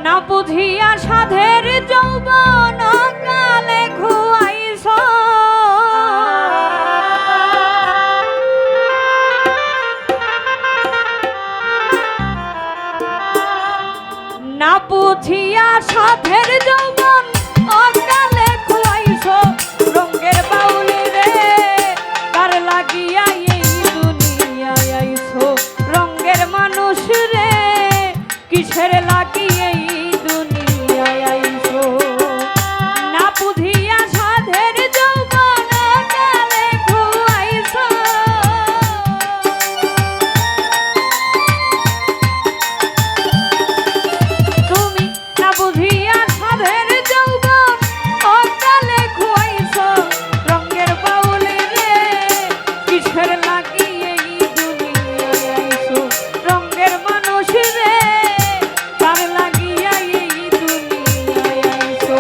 না বুঝিয়া সাধের যৌবন কালে খুয়াইছ না বুঝিয়া সাধের যৌবন অকালে খুয়াইছ রঙের বাউলি রে কার লাগিয়া এই দুনিয়ায় আইছো রঙের মানুষ রে কিসের লাগিয়ে এই দুনিয়ায় আইছো না বুঝিয়া সাধের যৌবন কালে খুয়াইছো তুমি না বুঝিয়া সাধের যৌবন অকালে খুয়াইছো রঙের বাউলি রে কিসের লাগিয়ে এই দুনিয়ায় আইছো রঙের মানুষ রে কার লাগিয়া এই দুনিয়ায় আইছো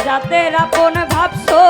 যাদের আপন ভাবছো